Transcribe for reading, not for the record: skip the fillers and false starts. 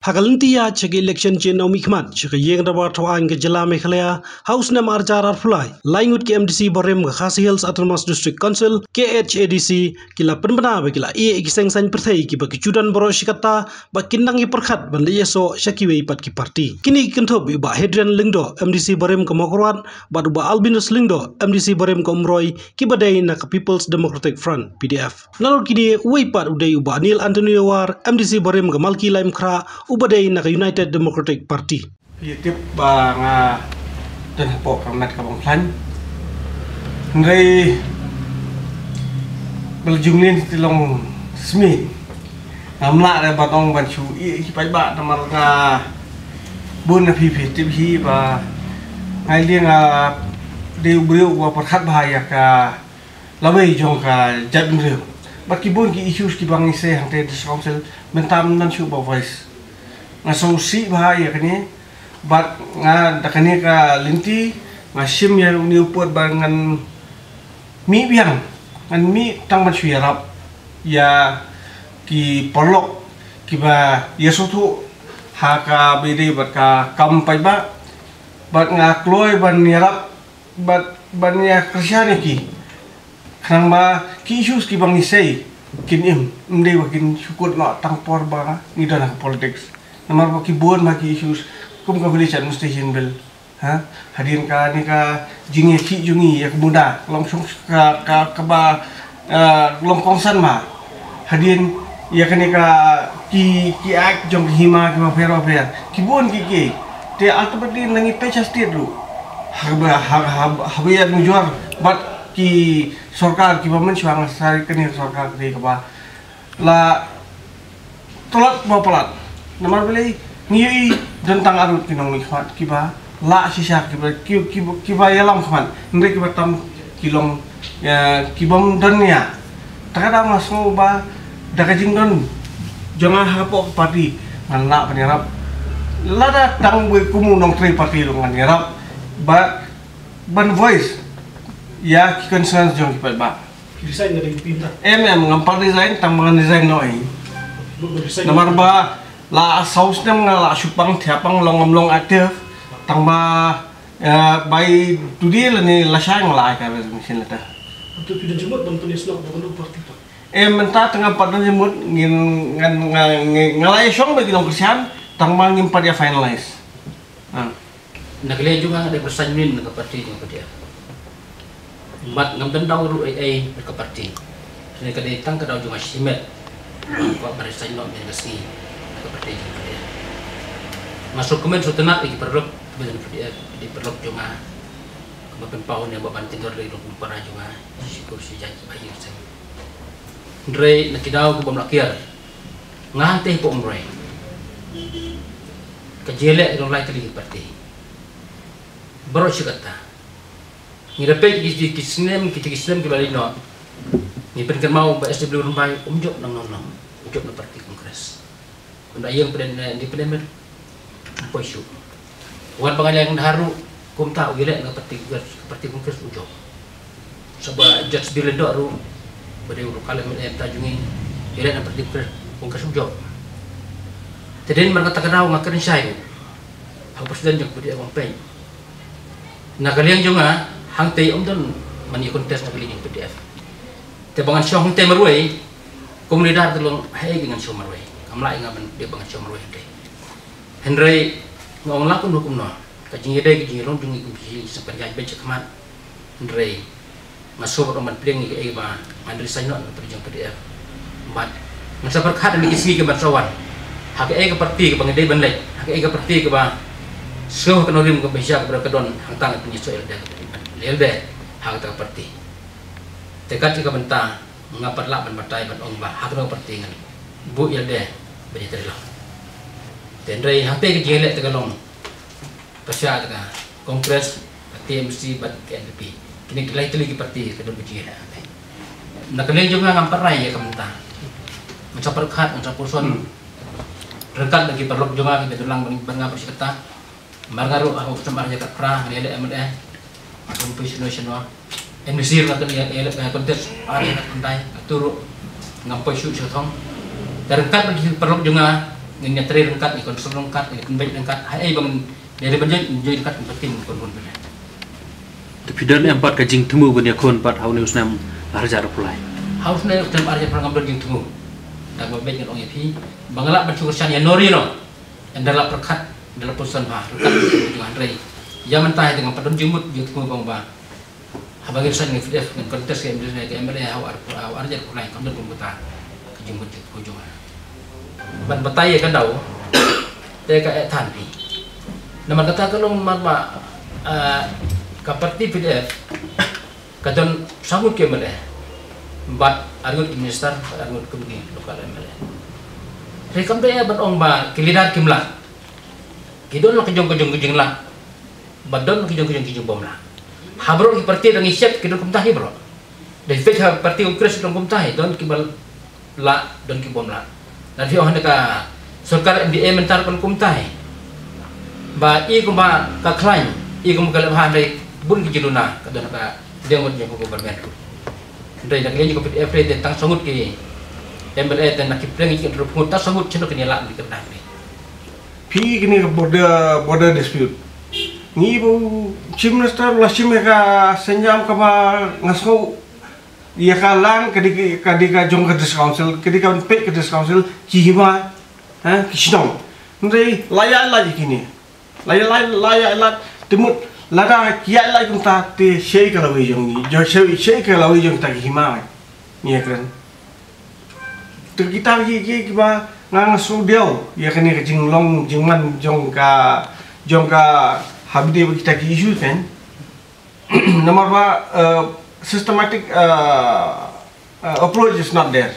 Hagalantia chege election chen omi khmat chege yeng dabar thawang ke jela Meghalaya house nam arjar arfulai laingut ke MDC Borem ke Khasi Hills Autonomous District Council KHADC kila penbana ba kila e ikiseng san perthai ki ba kicudan boro shikata ba kindang i perkhat ban yeso shakiwe pat ki parti kini kentob ba Hedrian Lingdo MDC Borem ke Mokorwat ba Albinus Lingdo MDC Borem ke Umroy ki badai na People's Democratic Front PDF nalor kini uai pat udai ba Neil Antonio War MDC Borem ke Malki Laim Khra ubadai na United Democratic Party. Tiếp bà nga trên bộ cầm nát cả bóng phanh. Người bel dùng lên thì lòng Smith. Làm lại là bà tông bản chú ý khi bái bạn mà nga buôn là phi tiếp hi và ngay liên là đều biểu và phát khát bài cả là bây trong cả trận rượu. Bất kỳ buôn cái issues cái bang xe hàng tây council mình tam nên chịu bảo voice. Nga solusi bahaya kini bat nga dakani ka linti nga sim ya ni upot bangan mi biang ngan mi tang man syarap ya ki polok ki ba yesotu ha ka bidi bat ka kampai ba bat nga kloi ban yarap bat ban ya krisyani ki khang ba ki issues ki bang isay kin mde wakin syukur no tang por ba ni dalam politics nomor baki buat baki issues kum ka beli chan station bel ha hadirin ka ni ka jingi ki jungi ya muda langsung ka ba long kongsan ma hadirin ya kani ka ki ak jong hima ki ma phero pher ki buon ki te ultimately nangi pecha state ru habaya mujur bat ki sarkar ki bamen swang sari kani sarkar ki ka ba la tolat ba palat nomor beli ngiyi tentang arut kinong lihat kiba la sisa kiba yalam kaman ndek kiba tam kilong ya kibam dunia takada masuk ba dakajing don jangan hapok parti ngan la penyerap lada tang we kumu nong tri parti lo ngan nyerap ba ban voice ya ki concern jong kipa ba design dari pinta ngampar design tang mangan design noi nomor ba la saus nem nga la supang thiapang long active tangba by today la ni la sang la ka mesin la ta tu pindah jemut bantu nisno bantu parti menta tengah padan jemut ngin ngalai song bagi dong kerjaan tangba ngin pada finalize nakle juga ada persaingan ke parti dengan dia mat ngam tendang ru ai ke parti ni kadai tang kadau juga simet kok persaingan dengan si seperti itu ya. Masuk kemen sutenat lagi perlu di perlu cuma kemarin tahun yang bapak tidur dari rumah para juga kursi janji bayar saya. Ndrei nak kidau ku bamlakir ngante po umrei kejele dong lai tadi seperti baru sikata ngirape kisnem kembali no ni pengen mau ba SW rumah umjok nang umjok na parti kongres unda yang independen apa isu wan pangalian haru kum tau gile nga parti kongres ujo saba judge bilendo ru bade uru kala men tajungi gile na parti kongres ujo teden mereka takadaw nga karin say ang presiden jong budi awang pay nakaliang jonga hangtay don mani kontes na kali PDF te bangan syong te marway komunidad tulong hay dengan syong marway kamlai ngaban dia bangat cuma roh deh. Henry ngomong lakon hukum no. Kajing yedai kajing long jungi kumpi sepanjang becek kemat. Henry masuk orang pling ni ba mandri sainot terjang pada mat. Masa berkat demi isi ke bansawan. Hak ke parti ke bangdai banlai. Hak ke parti ke ba seoh kenorim ke besya ke berkedon hangtang penyesuaian dah. Lelde hak ke parti. Tekat jika bentang ngapat lak ban batai ban ong ba hak ke parti ngan. Bu yelde beri terlalu. Tendrai hampir kejelek tergalong. Pasca dengan kongres TMC bat KNP. Kini kelai lagi parti kedua kejelek. Nak kalian juga ngamparai ya kementang. Macam perkat, macam person. Rekat lagi perlu juga kita tulang bangga berserta. Margaru aku sama aja kerah ni ada MNE. Macam nasional. MNC nak ni kontes ada pentai turut ngampai syuk syotong. Terkat bagi perlu juga Ini teri rengkat, ini konsol rengkat, ini pembaik rengkat. Hai bang dari banjir menjadi rengkat penting kon benar. Tapi dan empat kajing temu benda kon empat haun usnam harjar pulai. Hausnya dalam arti perangkap berjing temu. Dan pembaik dengan orang itu, bangalak bercukursan yang nori no, yang dalam perkat dalam putusan bah, rengkat dengan rei. Yang mentah dengan padon jumut jut temu bang bah. Habagin san dengan FDF dengan kontes ke Indonesia ke MLA hawar arjar pulai kamdan pembuta kejumut jut kujuan. Ban batay kan daw teka tanpi naman kata kalau marma kaparti PDF kadon samut ke mele bat argut minister argut kebegi lokal mele rekam be ban ong ba kilidat kimla kidon lo kejong la badon kejong bom la habro ki parti dang isiap kidon kumtahi bro dari fek parti ukres dong kumtahi don kibal la don ki bom la nanti orang dekat सरकार MBA mentar kon kumtai ba i ko ba ka klain i ko ka lebhan dai bun ki jiluna ka don ka dengot je ko government dai nak ye ko PDF de tang sangut ki MLA dan nak kipreng ki ro punta sangut chino ki la di ka ni Pi kini border dispute. Ni bu chief minister la chimeka senjam ka ba ngaso ia kalang ketika jong ke council ketika pek ke council cihima kisnong ndai layak lagi kini layak timut lada kiai lagi kunta te shei kalau jong ni jo shei kalau jong ta hima ni kan tu kita ki ba ngang su deu ya kini ke jinglong jingman jong ka habde kita ki issue kan nomor 1 systematic approach is not there.